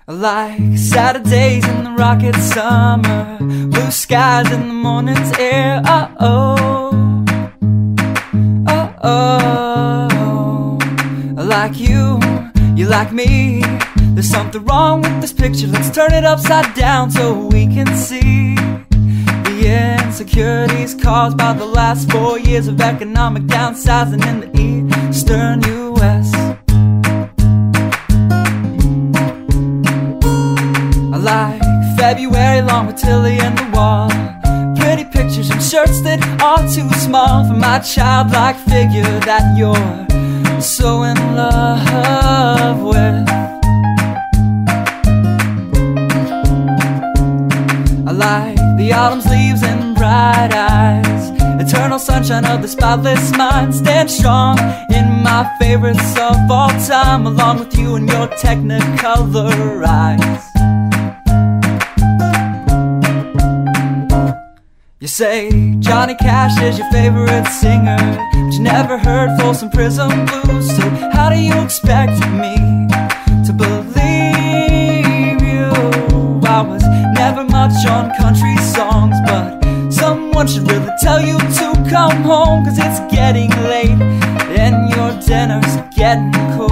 Like Saturdays in the rocket summer, blue skies in the morning's air. Oh, oh, oh, oh. Like you like me. There's something wrong with this picture. Let's turn it upside down so we can see the insecurities caused by the last 4 years of economic downsizing in the eastern U.S. I like February long with Tilly and the wall, pretty pictures and shirts that are too small for my childlike figure that you're so in love with. I like the autumn's leaves and bright eyes, eternal sunshine of the spotless mind. Stand strong in my favorites of all time, along with you and your technicolor eyes. You say Johnny Cash is your favorite singer, but you never heard Folsom Prison Blues. So how do you expect me to believe you? I was never much on country songs, but someone should really tell you to come home, 'cause it's getting late and your dinner's getting cold.